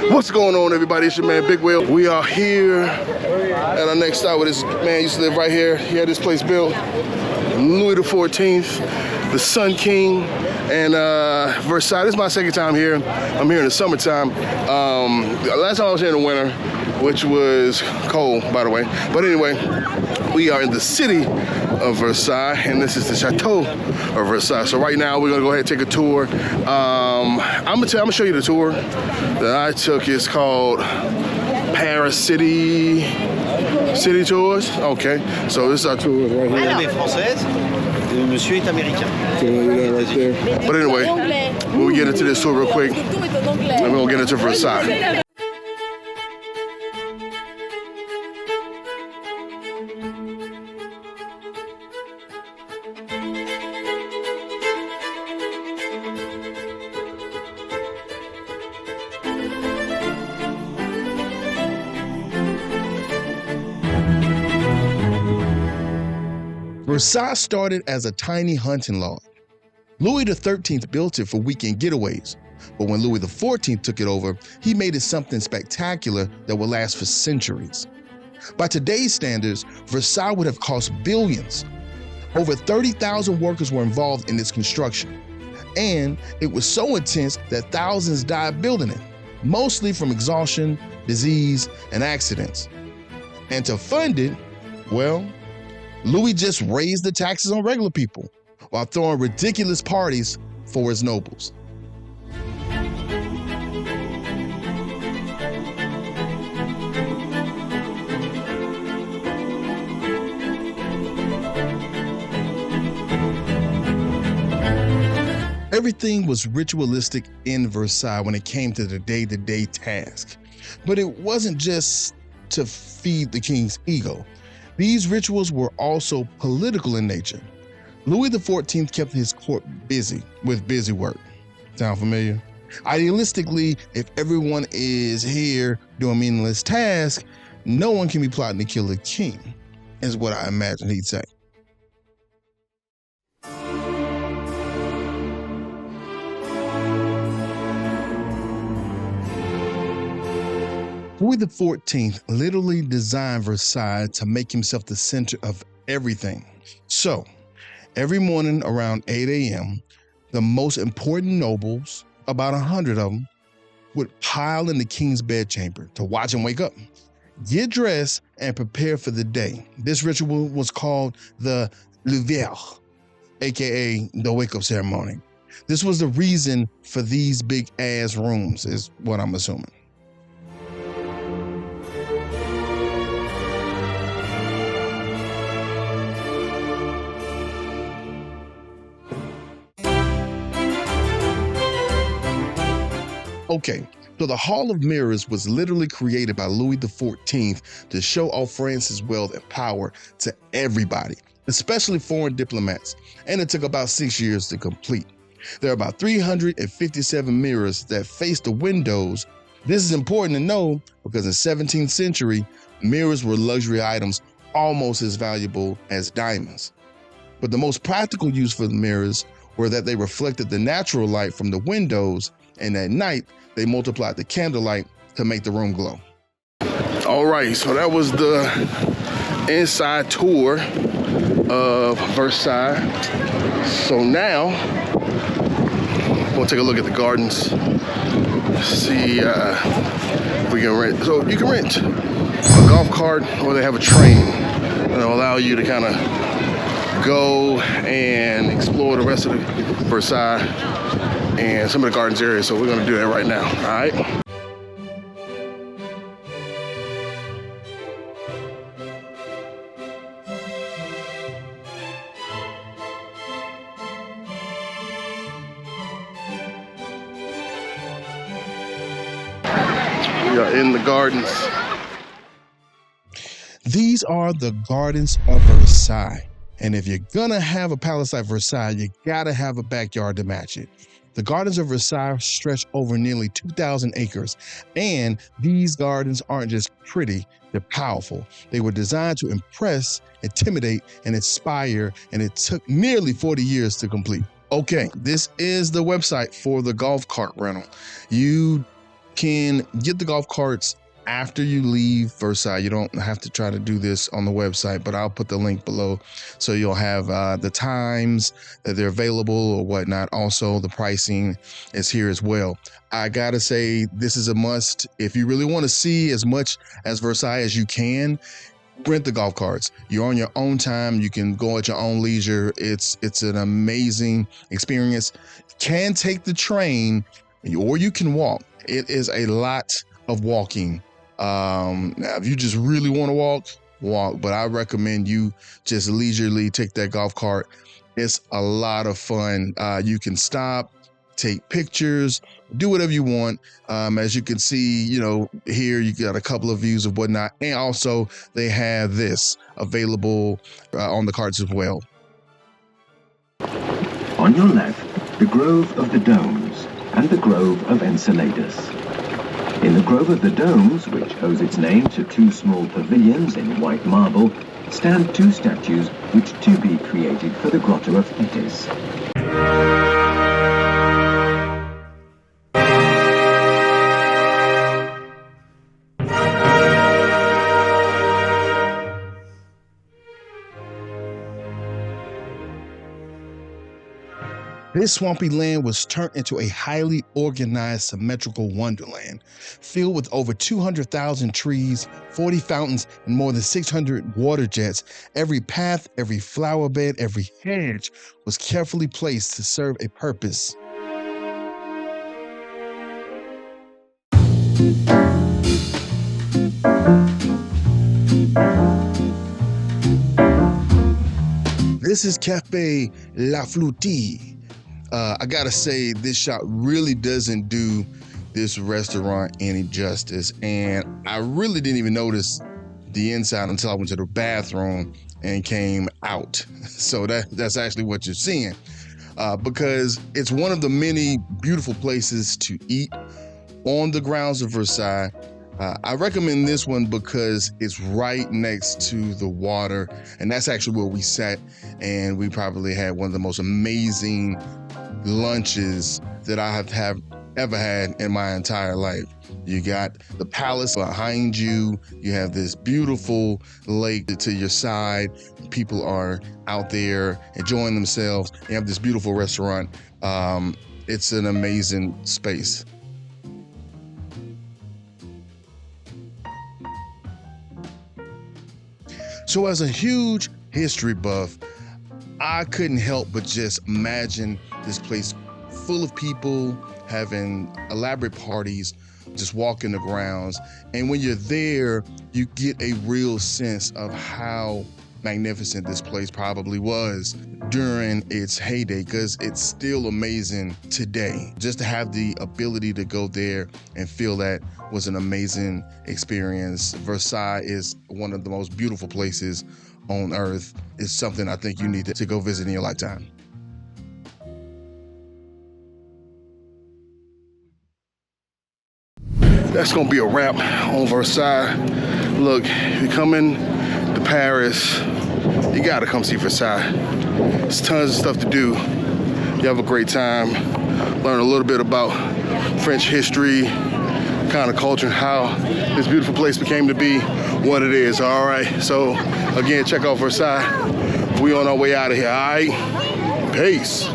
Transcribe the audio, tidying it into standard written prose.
What's going on, everybody? It's your man Big Will. We are here at our next stop with this man used to live right here. He had this place built. Louis the 14th, the Sun King, and Versailles. This is my second time here. I'm here in the summertime. Last time I was here in the winter, which was cold, by the way. But anyway, we are in the city of Versailles, and this is the Chateau of Versailles. So right now, we're gonna go ahead and take a tour. I'm gonna show you the tour that I took. It's called Paris City Tours. Okay, so this is our tour right here. Madame est française, monsieur est américain. Right there. But anyway, when we get into this tour real quick, we're gonna get into Versailles. Versailles started as a tiny hunting lodge. Louis XIII built it for weekend getaways, but when Louis XIV took it over, he made it something spectacular that would last for centuries. By today's standards, Versailles would have cost billions. Over 30,000 workers were involved in its construction, and it was so intense that thousands died building it, mostly from exhaustion, disease, and accidents. And to fund it, well, Louis just raised the taxes on regular people while throwing ridiculous parties for his nobles. Everything was ritualistic in Versailles when it came to the day-to-day task. But it wasn't just to feed the king's ego. These rituals were also political in nature. Louis XIV kept his court busy with busy work. Sound familiar? Idealistically, if everyone is here doing meaningless tasks, no one can be plotting to kill the king, is what I imagine he'd say. Louis XIV literally designed Versailles to make himself the center of everything. So, every morning around 8 a.m., the most important nobles, about 100 of them, would pile in the king's bedchamber to watch him wake up, get dressed, and prepare for the day. This ritual was called the liable, aka the wake-up ceremony. This was the reason for these big-ass rooms, is what I'm assuming. Okay, so the Hall of Mirrors was literally created by Louis XIV to show off France's wealth and power to everybody, especially foreign diplomats, and it took about 6 years to complete. There are about 357 mirrors that face the windows. This is important to know because in the 17th century, mirrors were luxury items almost as valuable as diamonds. But the most practical use for the mirrors were that they reflected the natural light from the windows, and at night, they multiplied the candlelight to make the room glow. All right, so that was the inside tour of Versailles. So now, we'll take a look at the gardens, see if we can rent. So you can rent a golf cart, or they have a train that'll allow you to kind of go and explore the rest of the Versailles and some of the gardens area. So we're gonna do that right now, all right? We are in the gardens. These are the gardens of Versailles. And if you're gonna have a palace like Versailles, you gotta have a backyard to match it. The gardens of Versailles stretch over nearly 2,000 acres, and these gardens aren't just pretty, they're powerful. They were designed to impress, intimidate, and inspire, and it took nearly 40 years to complete. Okay, this is the website for the golf cart rental. You can get the golf carts after you leave Versailles. You don't have to try to do this on the website, but I'll put the link below so you'll have the times that they're available or whatnot. Also, the pricing is here as well. I gotta say, this is a must. If you really want to see as much as Versailles as you can, rent the golf carts. You're on your own time. You can go at your own leisure. It's an amazing experience. Can take the train or you can walk. It is a lot of walking. Now, if you just really want to walk, but I recommend you just leisurely take that golf cart. It's a lot of fun. You can stop, take pictures, do whatever you want. As you can see, here you got a couple of views of whatnot. And also they have this available on the carts as well. On your left, the Grove of the Domes and the Grove of Enceladus. In the Grove of the Domes, which owes its name to two small pavilions in white marble, stand two statues which to be created for the Grotto of Thetis. This swampy land was turned into a highly organized, symmetrical wonderland, filled with over 200,000 trees, 40 fountains, and more than 600 water jets. Every path, every flower bed, every hedge was carefully placed to serve a purpose. This is Cafe La Flûte. I gotta say, this shop really doesn't do this restaurant any justice, and I really didn't even notice the inside until I went to the bathroom and came out. So that's actually what you're seeing, because it's one of the many beautiful places to eat on the grounds of Versailles. I recommend this one because it's right next to the water, and that's actually where we sat, and we probably had one of the most amazing lunches that I have ever had in my entire life. You got the palace behind you. You have this beautiful lake to your side. People are out there enjoying themselves. You have this beautiful restaurant. It's an amazing space. So as a huge history buff, I couldn't help but just imagine this place full of people having elaborate parties, just walking the grounds. And when you're there, you get a real sense of how magnificent this place probably was during its heyday, because it's still amazing today. Just to have the ability to go there and feel that was an amazing experience. Versailles is one of the most beautiful places on earth. It's something I think you need to go visit in your lifetime. That's gonna be a wrap on Versailles. Look, if you're coming to Paris, you gotta come see Versailles. There's tons of stuff to do. You have a great time. Learn a little bit about French history, kind of culture, how this beautiful place became to be what it is. All right, so again, check out Versailles. We on our way out of here, all right? Peace.